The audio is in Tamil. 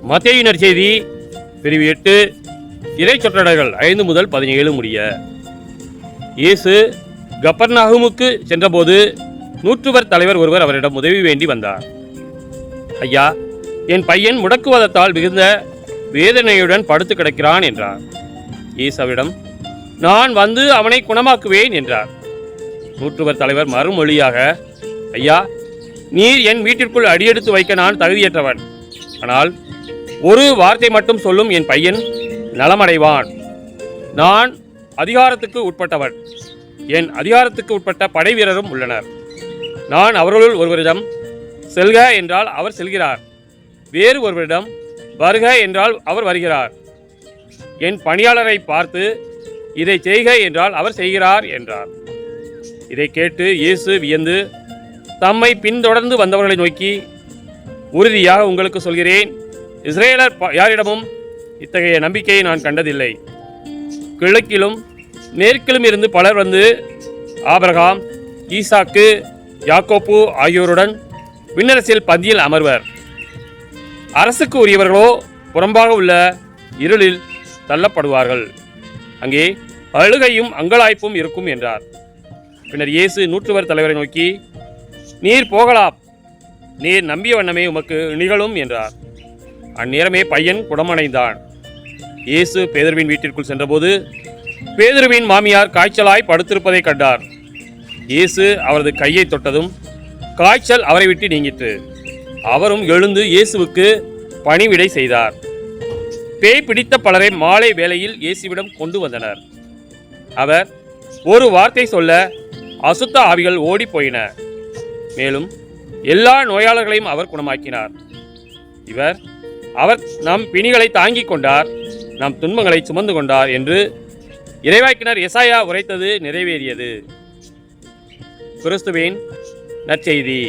மத்தேயு நற்செய்தி பிரிவு 8 இறை சொற்றொடர்கள் 5 முதல் 17 முடிய. இயேசு கப்பர்நாகுமுக்கு சென்றபோது நூற்றுவர் தலைவர் ஒருவர் அவரிடம் உதவி வேண்டி வந்தார். ஐயா, என் பையன் முடக்குவாதத்தால் மிகுந்த வேதனையுடன் படுத்து கிடக்கிறான் என்றார். இயேசு அவரிடம், நான் வந்து அவனை குணமாக்குவேன் என்றார். நூற்றுவர் தலைவர் மறுமொழியாக, ஐயா, நீர் என் வீட்டிற்குள் அடியெடுத்து வைக்க நான் தகுதியற்றவன். ஆனால் ஒரு வார்த்தை மட்டும் சொல்லும், என் பையன் நலமடைவான். நான் அதிகாரத்துக்கு உட்பட்டவன். என் அதிகாரத்துக்கு உட்பட்ட படை வீரரும் உள்ளனர். நான் அவர்களுள் ஒருவரிடம் செல்க என்றால் அவர் செல்கிறார், வேறு ஒருவரிடம் வருக என்றால் அவர் வருகிறார். என் பணியாளரை பார்த்து இதை செய்க என்றால் அவர் செய்கிறார் என்றார். இதை கேட்டு இயேசு வியந்து தம்மை பின்தொடர்ந்து வந்தவர்களை நோக்கி, உறுதியாக உங்களுக்கு சொல்கிறேன், இஸ்ரேலர் யாரிடமும் இத்தகைய நம்பிக்கையை நான் கண்டதில்லை. கிழக்கிலும் மேற்கிலும் இருந்து பலர் வந்து ஆபிரகாம், ஈசாக்கு, யாக்கோப்பு ஆகியோருடன் விண்ணரசில் பந்தியில் அமர்வர். அரசுக்கு உரியவர்களோ புறம்பாக உள்ள இருளில் தள்ளப்படுவார்கள். அங்கே அழுகையும் அங்கலாய்ப்பும் இருக்கும் என்றார். பின்னர் இயேசு நூற்றுவர் தலைவரை நோக்கி, நீர் போகலாம், நீர் நம்பிய வண்ணமே உமக்கு நிகழும் என்றார். அந்நேரமே பையன் குணமடைந்தான். இயேசு பேதுருவின் வீட்டிற்குள் சென்றபோது பேதுருவின் மாமியார் காய்ச்சலாய் படுத்திருப்பதை கண்டார். இயேசு அவரது கையை தொட்டதும் காய்ச்சல் அவரை விட்டு நீங்கிற்று. அவரும் எழுந்து இயேசுவுக்கு பணிவிடை செய்தார். பேய் பிடித்த பலரை மாலை வேளையில் இயேசுவிடம் கொண்டு வந்தனர். அவர் ஒரு வார்த்தை சொல்ல அசுத்த ஆவிகள் ஓடி போயின. மேலும் எல்லா நோயாளர்களையும் அவர் குணமாக்கினார். அவர் நம் பிணிகளை தாங்கிக் கொண்டார், நம் துன்பங்களை சுமந்து கொண்டார் என்று இறைவாக்கினர் எசாயா உரைத்தது நிறைவேறியது. கிறிஸ்துவின் நற்செய்தி.